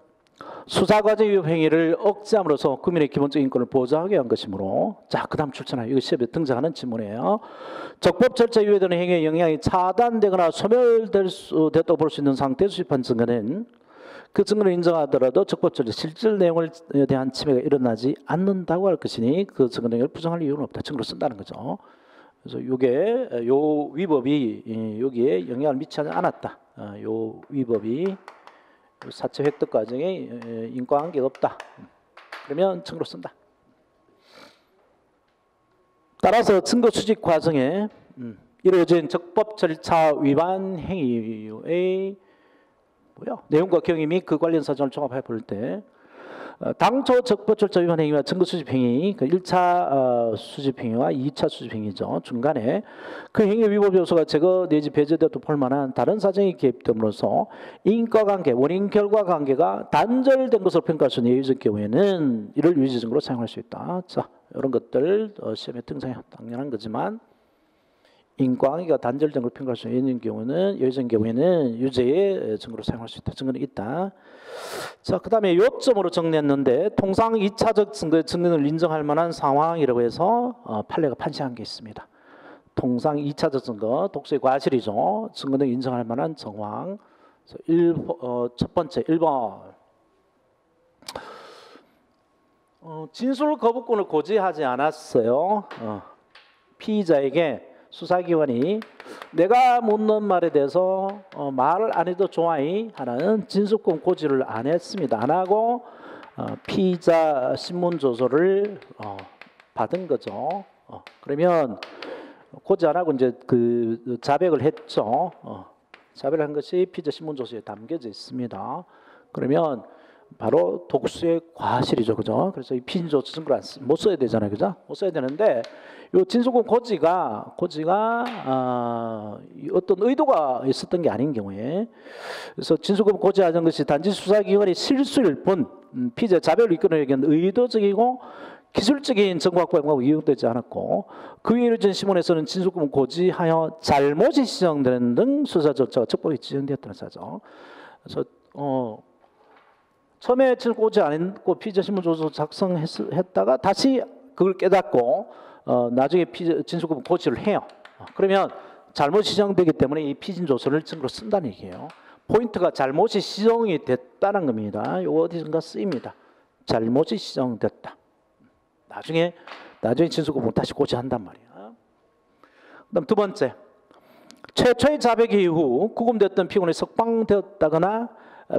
수사과정 위법 행위를 억제함으로써 국민의 기본적인 인권을 보장하기 위한 것이므로, 자, 그 다음 출제나 이거 시험에 등장하는 지문이에요. 적법 절차 위반되는 행위의 영향이 차단되거나 소멸됐다고 볼 수 있는 상태에서 수집한 증거는 그 증거를 인정하더라도 적법 절차 실질 내용에 대한 침해가 일어나지 않는다고 할 것이니 그 증거 내용을 부정할 이유는 없다. 증거로 쓴다는 거죠. 그래서 이게 요 위법이 여기에 영향을 미치지 않았다. 요 위법이 사체 획득 과정에 인과관계가 없다. 그러면 증거로 쓴다. 따라서 증거 수집 과정에 이루어진 적법 절차 위반 행위의 내용과 경위 및 그 관련 사정을 종합해 볼 때 당초 적법 절차 위반 행위와 증거 수집 행위, 그 1차 수집 행위와 2차 수집 행위죠. 중간에 그 행위 위법 요소가 제거 내지 배제되어도 볼 만한 다른 사정이 개입됨으로써 인과관계, 원인 결과 관계가 단절된 것으로 평가할 수 있는 예외적 경우에는 이를 유죄 증거로 사용할 수 있다. 자, 이런 것들 시험에 등장해 당연한 거지만 인과관계가 단절된 걸 평가할 수 있는 경우는 예외적 경우에는 유죄의 증거로 사용할 수 있다. 증거는 있다. 자, 그 다음에 요점으로 정리했는데 통상 2차적 증거의 증거를 인정할 만한 상황이라고 해서 판례가 판시한 게 있습니다. 통상 2차적 증거, 독소의 과실이죠. 증거를 인정할 만한 정황. 첫 번째 1번 진술 거부권을 고지하지 않았어요. 피의자에게 수사기관이 내가 묻는 말에 대해서 말을 안 해도 좋아이 하는 진술권 고지를 안 했습니다. 안 하고 피의자 신문 조서를 받은 거죠. 그러면 고지 안 하고 이제 그 자백을 했죠. 자백을 한 것이 피의자 신문 조서에 담겨져 있습니다. 그러면 바로 독수의 과실이죠, 그죠? 그래서 이 피의자 조서 증거를 못 써야 되잖아요, 그죠? 못 써야 되는데. 요 진술권 고지가 어떤 의도가 있었던 게 아닌 경우에, 그래서 진술권 고지하는 것이 단지 수사기관의 실수일 뿐 피의자 자백을 이끌어내기 위한 의도적이고 기술적인 증거 확보하고 이용되지 않았고, 그 위에 이루어진 신문에서는 진술권 고지하여 잘못이 시정되는 등 수사 절차가 적법히 지정되었다는 사정. 그래서 처음에 진술권 고지 안 했고 피의자 신문 조서 작성했다가 다시 그걸 깨닫고 나중에 진술권 고지를 해요. 그러면 잘못이 시정되기 때문에 이 피진 조서를 증거로 쓴다는 얘기예요. 포인트가 잘못이 시정이 됐다는 겁니다. 이거 어디선가 쓰입니다. 잘못이 시정됐다. 나중에 진술권 다시 고지한단 말이야. 그다음 두 번째, 최초의 자백 이후 구금됐던 피고인이 석방되었다거나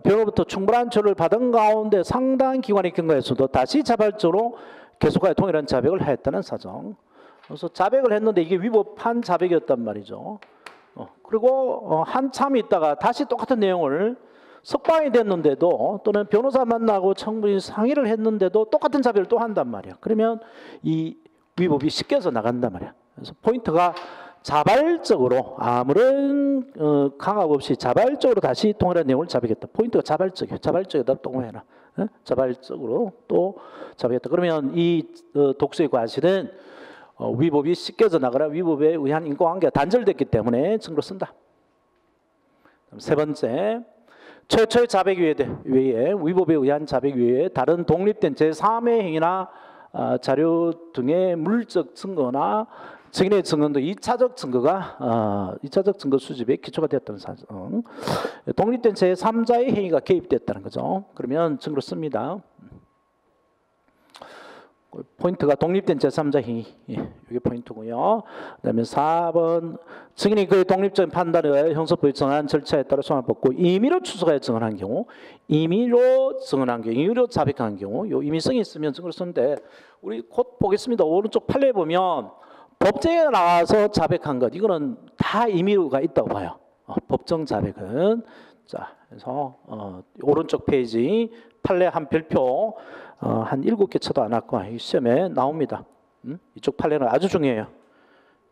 변호로부터 충분한 조를 받은 가운데 상당 기간의 경과에서도 다시 자발적으로 계속하여 동일한 자백을 하였다는 사정. 그래서 자백을 했는데 이게 위법한 자백이었단 말이죠. 그리고 한참 있다가 다시 똑같은 내용을 석방이 됐는데도 또는 변호사 만나고 충분히 상의를 했는데도 똑같은 자백을 또 한단 말이야. 그러면 이 위법이 씻겨서 나간단 말이야. 그래서 포인트가 자발적으로 아무런 강압 없이 자발적으로 다시 동일한 내용을 자백했다. 포인트가 자발적이에요. 자발적이다. 동호해라. 자발적으로 또 자백했다. 그러면 이 독소의 과실은 위법이 씻겨져 나가라. 위법에 의한 인과관계가 단절됐기 때문에 증거로 쓴다. 세 번째, 최초의 자백 외에 위법에 의한 자백 외에 다른 독립된 제3의 행위나 자료 등의 물적 증거나 증인의 증언도 2차적 증거가 2차적 증거 수집에 기초가 되었다는 사정. 독립된 제3자의 행위가 개입됐다는 거죠. 그러면 증거로 씁니다. 포인트가 독립된 제3자 행위. 이게 포인트고요. 그다음에 4번 증인이 그의 독립적인 판단에 의해 형사법이 정한 절차에 따라 소환을 받고 임의로 추석하여 증언한 경우, 임의로 증언한 경우, 임의로 자백한 경우, 요 임의성이 있으면 증거로 쓰는데 우리 곧 보겠습니다. 오른쪽 판례에 보면 법정에 나와서 자백한 것, 이거는 다 임의가 있다고 봐요. 법정 자백은. 자, 그래서 오른쪽 페이지 판례 한 별표 한 7개 쳐도 안 왔고 시험에 나옵니다. 이쪽 판례는 아주 중요해요.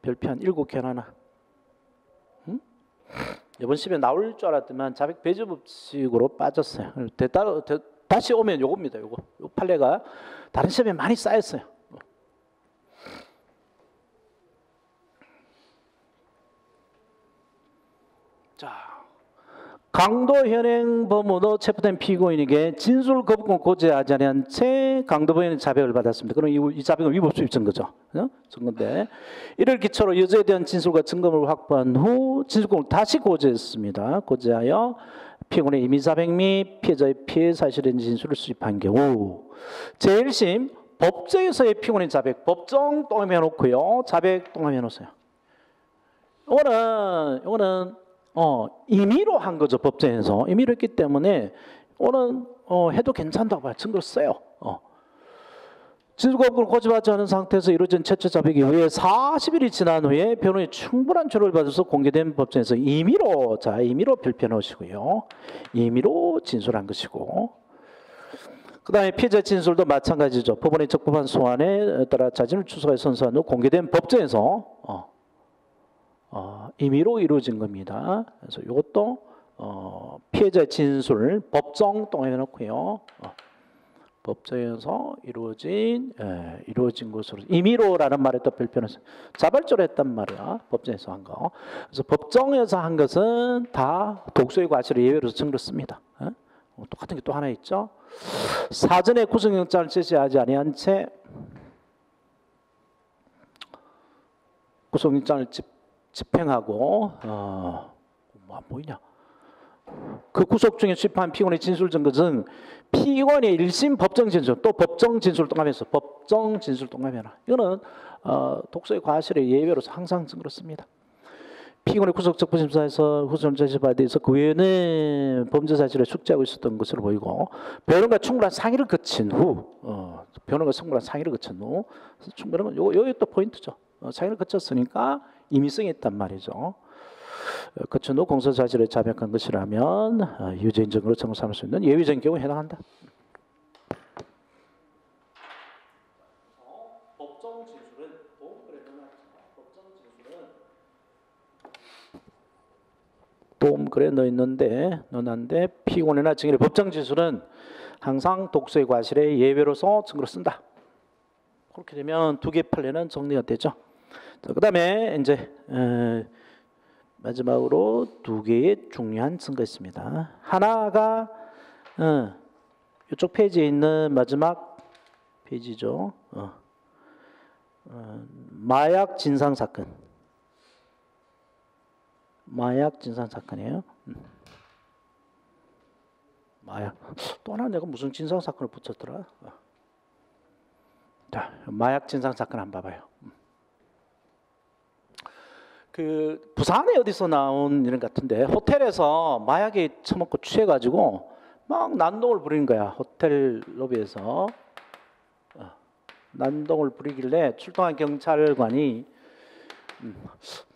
별표 한 7개 하나. 이번 시험에 나올 줄 알았더만 자백 배제 법칙으로 빠졌어요. 다시 오면 요겁니다. 요거. 요 판례가 다른 시험에 많이 쌓였어요. 자, 강도 현행 범으로 체포된 피고인에게 진술 거부권 고지하지 아니한 채 강도 범인은 자백을 받았습니다. 그럼 이 자백은 위법 수입 증거죠. 증거인데 이를 기초로 여자에 대한 진술과 증거를 확보한 후 진술권을 다시 고지했습니다. 고지하여 피고인의 임의 자백 및 피해자의 피해 사실인 진술을 수집한 경우 제1심 법정에서의 피고인 자백 법정 동의해 놓고요. 자백 동의해 놓으세요. 이거는 임의로 한 거죠. 법정에서 임의로 했기 때문에 오늘 해도 괜찮다고 봐요. 증거를 써요. 진술거부권을 고집하지 않은 상태에서 이루어진 최초 자백 이후에 40일이 지난 후에 변호인이 충분한 조를 받아서 공개된 법정에서 임의로 별표해 놓으시고요. 임의로 진술한 것이고 그 다음에 피해자 진술도 마찬가지죠. 법원의 적법한 소환에 따라 자진을 추소하여 선서한 후 공개된 법정에서 임의로 이루어진 겁니다. 그래서 이것도 피해자의 진술 법정 동의해 놓고요. 법정에서 이루어진 것으로 임의로라는 말에 또 별표는 자발적으로 했단 말이야. 법정에서 한 거. 그래서 법정에서 한 것은 다 독소의 과실을 예외로 증거로 씁니다. 똑같은 게 또 하나 있죠. 사전에 구속영장을 제시하지 아니한 채 구속영장을 집행하고 뭐냐? 그 구속 중에 수집한 피고인의 진술 증거 등 피고인의 1심 법정 진술 또 법정 진술 동감해서 법정 진술 동감해라. 이거는 독소의 과실의 예외로서 항상 증거로 씁니다. 피고인의 구속적부심사에서 구속영장 제시받아 있어 그 외에는 범죄 사실을 숙지하고 있었던 것으로 보이고 변호인과 충분한 상의를 거친 후 충분한 요게 또 포인트죠. 상의를 거쳤으니까 임의성이 있단 말이죠. 거친 후 공소 사실을 자백한 것이라면 유죄인 증거로 청구 삼을 수 있는 예외적인 경우에 해당한다. 법정 진술은 그래 넣었는데 피고인이나 증인의 법정 진술은 항상 독소의 과실의 예외로서 증거로 쓴다. 그렇게 되면 두 개의 판례는 정리가 되죠. 그 다음에 이제 마지막으로 두 개의 중요한 증거 있습니다. 하나가 이쪽 페이지에 있는 마지막 페이지죠. 마약 진상 사건이에요. 마약 또 하나 내가 무슨 진상 사건을 붙였더라. 자, 마약 진상 사건 한번 봐봐요. 그 부산에 어디서 나온 일 같은데 호텔에서 마약에 처먹고 취해가지고 막 난동을 부리는 거야. 호텔 로비에서 난동을 부리길래 출동한 경찰관이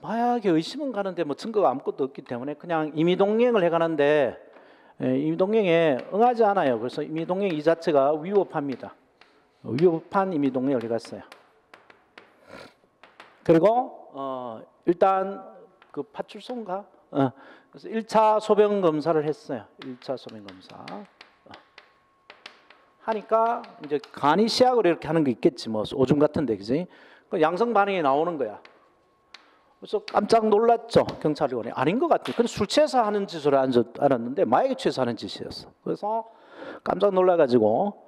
마약에 의심은 가는데 뭐 증거가 아무것도 없기 때문에 그냥 임의동행을 해가는데 임의동행에 응하지 않아요. 그래서 임의동행 이 자체가 위법합니다. 위법한 임의동행을 해갔어요. 그리고 일단 그 파출소인가? 그래서 1차 소변 검사를 했어요. 1차 소변 검사 하니까 이제 간이 시약으로 이렇게 하는 게 있겠지 뭐 오줌 같은데 그지? 그 양성 반응이 나오는 거야. 그래서 깜짝 놀랐죠. 경찰관이 아닌 것 같아. 근데 술 취해서 하는 짓을 알았는데 마약에 취해서 하는 짓이었어. 그래서 깜짝 놀라가지고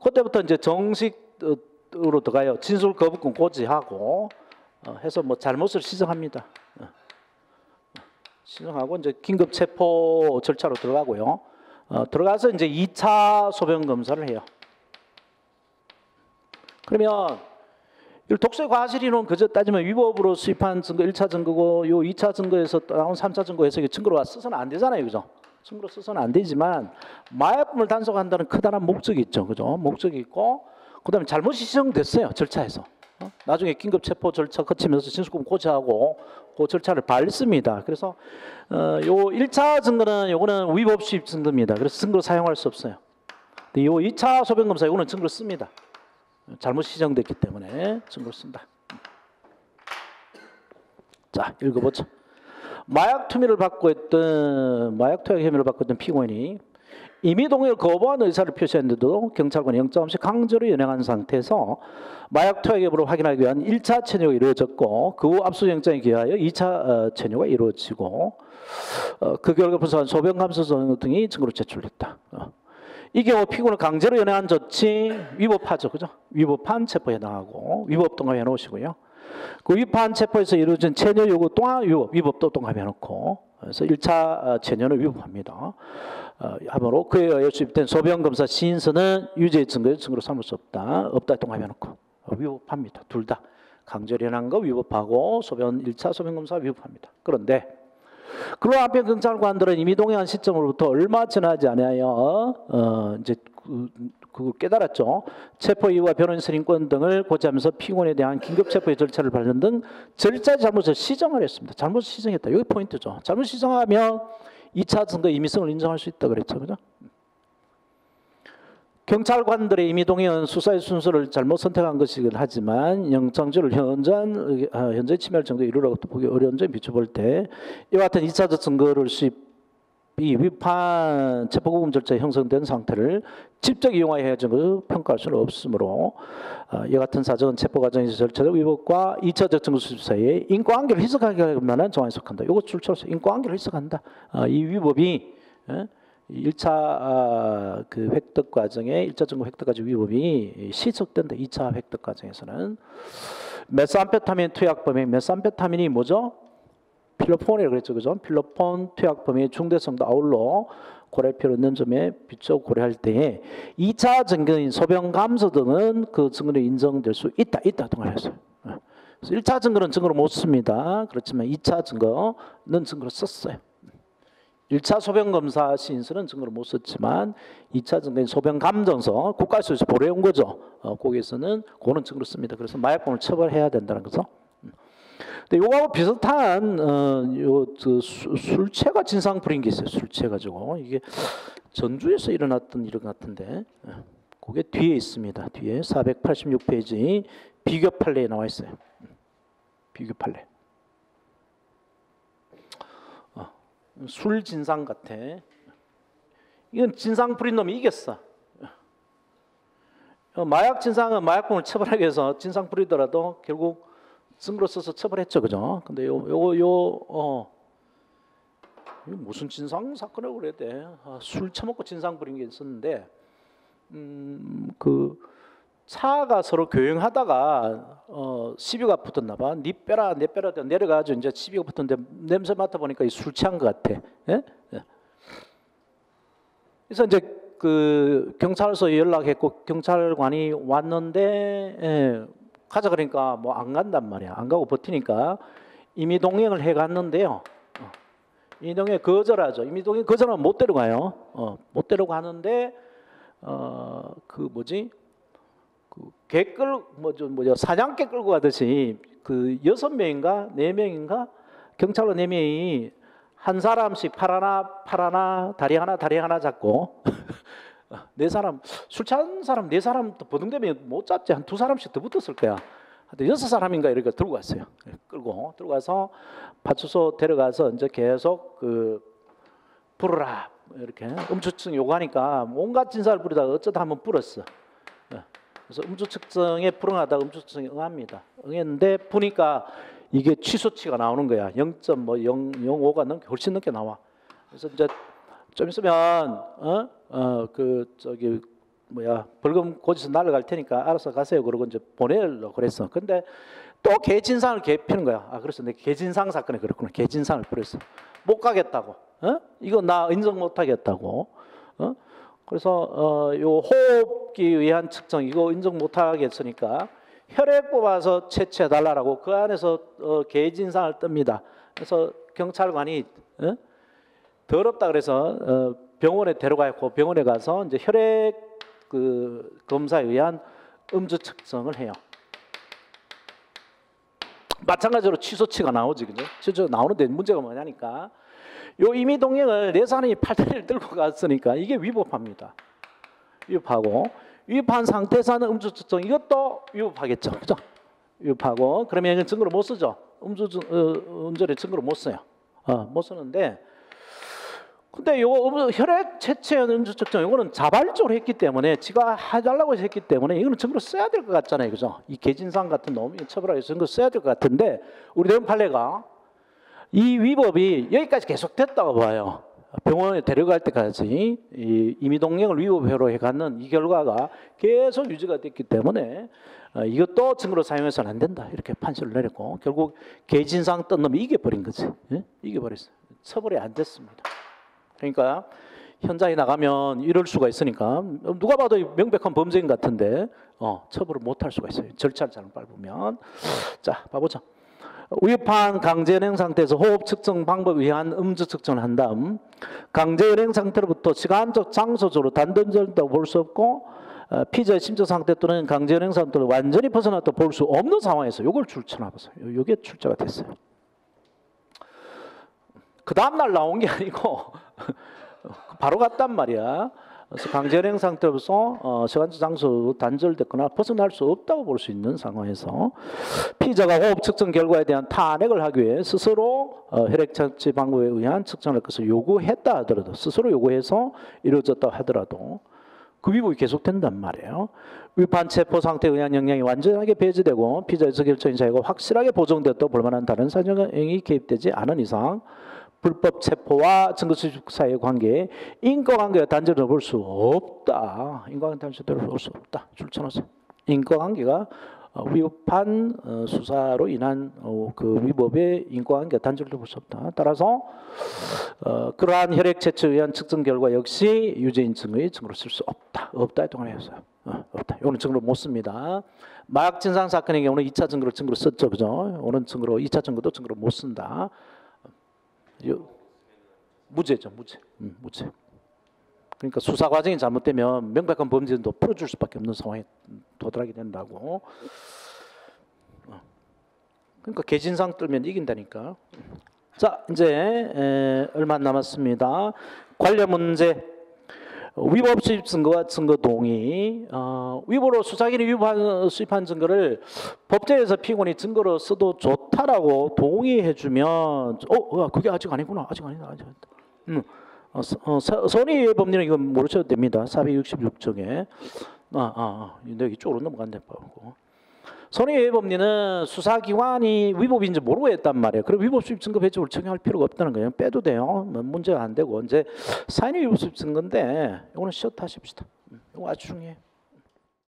그때부터 이제 정식으로 들어가요. 진술 거부권 고지하고 해서 뭐 잘못을 시정합니다. 시정하고 이제 긴급 체포 절차로 들어가고요. 들어가서 이제 2차 소변 검사를 해요. 그러면 독소의 과실이론 그저 따지면 위법으로 수입한 증거 1차 증거고 요 2차 증거에서 나온 3차 증거에서 이게 증거로 써서는 안 되잖아요. 그죠? 증거로 써서는 안 되지만 마약품을 단속한다는 커다란 목적이 있죠. 그죠? 목적이 있고 그다음에 잘못이 시정됐어요. 절차에서. 나중에 긴급 체포 절차 거치면서 진술권 고지하고 그 절차를 밟습니다. 그래서 요 1차 증거는 요거는 위법 수입 증거입니다. 그래서 증거로 사용할 수 없어요. 근데 요 2차 소변 검사 요거는 증거로 씁니다. 잘못 시정됐기 때문에 증거로 쓴다. 자, 읽어보죠. 마약 투약 혐의를 받고 있던 피고인이 임의동의를 거부한 의사를 표시했는데도 경찰관이 영장 없이 강제로 연행한 상태에서 마약 투약 여부를 확인하기 위한 1차 체류가 이루어졌고 그 후 압수영장에 기하여 2차 체류가 이루어지고 그 결과 부서한 소변 감소 등이 증거로 제출됐다. 이 경우 피고는 강제로 연행한 조치 위법하죠, 그죠? 위법한 체포에 해당하고 위법 동감해 놓으시고요. 그 위법한 체포에서 이루어진 체류 요구 또한 위법도 동감해 놓고 그래서 1차 체류는 위법합니다. 하므로 그에 의해 수입된 소변검사 시인서는 유죄의 증거로 삼을 수 없다 동감해 놓고 위법합니다. 둘 다 강제로 연행한 거 위법하고 1차 소변검사 위법합니다. 그런데 근로 한편 경찰관들은 이미 동의한 시점으로부터 얼마 지나지 않아요. 이제 그걸 깨달았죠. 체포 이유와 변호인 선임권 등을 고지하면서 피고인에 대한 긴급 체포의 절차를 밟는 등 절차의 잘못을 시정을 했습니다. 잘못을 시정했다. 여기 포인트죠. 잘못 시정하면 2차 증거 임의성을 인정할 수 있다 그랬죠, 그죠? 경찰관들의 임의동의는 수사의 순서를 잘못 선택한 것이긴 하지만 영장죄를 현재 침해할 정도에 이르라고 또 보기 어려운 점에 비춰볼 때 이와 같은 2차적 증거를 수입이 위반 체포구금 절차에 형성된 상태를 직접 이용하여 해야지 평가할 수는 없으므로 이와 같은 사정은 체포 과정에서 절차적 위법과 2차적 증거 수집 사이에 인과관계를 희석하게 할 만한 정황에 속한다. 이거 출처로서 인과관계를 희석한다. 이 위법이 1차 그 획득 과정에 1차 증거 획득까지 위법이 시속된다. 2차 획득 과정에서는 메스암페타민 투약 범행, 메스암페타민이 뭐죠? 필로폰이라고 그랬죠, 그죠? 필로폰 투약 범행의 중대성도 아울러 고려할 필요 있는 점에 비춰 고려할 때에 2차 증거인 소변 감소 등은 그 증거로 인정될 수 있다 등을 했어요. 그래서 1차 증거는 증거로 못 씁니다. 그렇지만 2차 증거는 증거로 썼어요. 1차 소변검사 시인서는 증거로 못 썼지만 2차 증거인 소변감정서 국가에서 보내온 거죠. 거기에서는 그거는 증거로 씁니다. 그래서 마약범을 처벌해야 된다는 거죠. 근데 요거하고 비슷한 술체가 진상부리인 게 있어요. 술체 가지고 이게 전주에서 일어났던 일 같은데 그게 뒤에 있습니다. 뒤에 486페이지 비교 판례에 나와 있어요. 비교 판례. 술 진상 같아. 이건 진상 부린 놈이 이겼어. 마약 진상은 마약범을 처벌하기 위해서 진상 부리더라도 결국 증거로 써서 처벌했죠, 그죠? 근데 이거 무슨 진상 사건이라고 그래야 돼? 술 처먹고 진상 부린 게 있었는데, 그 차가 서로 교행하다가 시비가 붙었나 봐. 니 빼라 내 빼라 내려가지고 이제 시비가 붙었는데 냄새 맡아 보니까 술 취한 것 같아. 예? 그래서 이제 그 경찰서에 연락했고 경찰관이 왔는데 가자 그러니까 뭐 안 간단 말이야. 안 가고 버티니까 임의동행을 해갔는데요. 임의동행 거절하죠. 임의동행 거절하면 못 데려가요. 못 데려가는데 그 뭐지? 사냥개 끌고 가듯이 그 6명인가 4명인가 경찰관 4명이 한 사람씩 팔 하나 다리 하나 잡고 네 사람 술 취한 사람 4사람 버둥대면 못 잡지. 한 2사람씩 더 붙었을 거야. 하여튼 6사람인가 이렇게 들고 갔어요. 들고 가서 파출소 데려가서 이제 계속 그 부르라 이렇게 음주증 요구하니까 온갖 진사를 부리다가 어쩌다 한번 불었어. 그래서 음주 측정에 불응하다가 음주 측정에 응합니다. 응했는데 보니까 이게 취소치가 나오는 거야. 0.005가 훨씬 넘게 나와. 그래서 이제 좀 있으면 벌금 고지서 날라갈 테니까 알아서 가세요. 그러고 이제 보내려고 그랬어. 근데 또 개진상을 개피는 거야. 그래서 내 개진상 사건에 그렇구나. 개진상을 뿌렸어. 못 가겠다고. 이거 나 인정 못 하겠다고. 그래서 요 호흡기 의한 측정 이거 인정 못 하겠으니까 혈액 뽑아서 채취해 달라고 그 안에서 개진상을 뜹니다. 그래서 경찰관이 더럽다 그래서 병원에 데려가고 병원에 가서 이제 혈액 그 검사에 의한 음주 측정을 해요. 마찬가지로 취소치가 나오지, 그죠? 취소 나오는데 문제가 뭐냐니까 요 임의동행을 4사람이 팔다리를 들고 갔으니까 이게 위법합니다. 위법하고 위법한 상태에서 하는 음주 측정 이것도 위법하겠죠, 그죠? 위법하고 그러면 이건 증거로 못 쓰죠. 운전의 증거로 못 써요. 못 쓰는데 근데 요거 혈액 채취 음주 측정 이거는 자발적으로 했기 때문에 지가 해달라고 했기 때문에 이거는 증거로 써야 될 것 같잖아요, 그죠? 이 개진상 같은 놈이 처벌하기 위해서 증거 써야 될 것 같은데 우리 대법원 판례가 이 위법이 여기까지 계속됐다고 봐요. 병원에 데려갈 때까지 이 임의동령을 위법회로 해가는 이 결과가 계속 유지가 됐기 때문에 이것도 증거로 사용해서는 안 된다 이렇게 판시를 내렸고 결국 개진상 뜬 놈이 이겨버린 거지. 예? 이겨버렸어요. 처벌이 안 됐습니다. 그러니까 현장에 나가면 이럴 수가 있으니까 누가 봐도 명백한 범죄인 같은데 처벌을 못할 수가 있어요. 절차를 잘못 밟으면. 자, 봐보자. 위협한 강제연행 상태에서 호흡 측정 방법에 의한 음주 측정을 한 다음 강제연행 상태로부터 시간적 장소적으로 단던절다고 볼 수 없고 피의자의 심적 상태 또는 강제연행 상태로 완전히 벗어났다고 볼 수 없는 상황에서 이걸 출처나봤어요. 이게 출처가 됐어요. 그 다음날 나온 게 아니고 바로 갔단 말이야. 그래서 강제연행 상태로서 시간적 장소 단절됐거나 벗어날 수 없다고 볼 수 있는 상황에서 피의자가 호흡 측정 결과에 대한 탄핵을 하기 위해 스스로 혈액 채취 방법에 의한 측정할 것을 요구했다 하더라도 스스로 요구해서 이루어졌다 하더라도 그 위법이 계속된단 말이에요. 위반 체포 상태에 의한 영향이 완전하게 배제되고 피의자의 의사결정인 자유가 확실하게 보정되었다고 볼 만한 다른 사정이 개입되지 않은 이상 불법 체포와 증거 수집 사이의 관계에 인과관계가 단절을 볼 수 없다. 인과관계 단절을 볼 수 없다. 줄쳐놨어. 인과관계가 위법한 수사로 인한 그 위법의 인과관계가 단절을 볼 수 없다. 따라서 그러한 혈액 채취에 의한 측정 결과 역시 유죄인 증거의 증거로 쓸 수 없다. 없다에 동안했어요. 없다. 이거는 증거로 못 씁니다. 마약 진상 사건의 경우는 2차 증거로 썼죠, 그죠? 오는 증거로 2차 증거도 증거로 못 쓴다. 무죄죠, 무죄. 무죄. 그러니까 수사 과정이 잘못되면 명백한 범죄도 풀어줄 수밖에 없는 상황에 도달하게 된다고. 그러니까 개진상 떨면 이긴다니까. 자, 이제 얼마 안 남았습니다. 관련 문제. 위법 수입 증거와 증거 동의. 위법으로 수사기관이 수입한 증거를 법정에서 피고인이 증거로 써도 좋다라고 동의해주면 그게 아직 아니구나. 아직 아니다. 아직 아니다. 선의의 법리는 이건 모르셔도 됩니다. 466쪽에. 여기 쪽으로 넘어간다. 선의의 법리는 수사기관이 위법인지 모르고 했단 말이에요. 그럼 위법 수입 증거 배제를 적용할 필요가 없다는 거예요. 빼도 돼요. 문제가 안 되고 이제 사인의 위법 수입 증거인데 이거는 쉬었다 하십시다. 이거 아주 중요해요.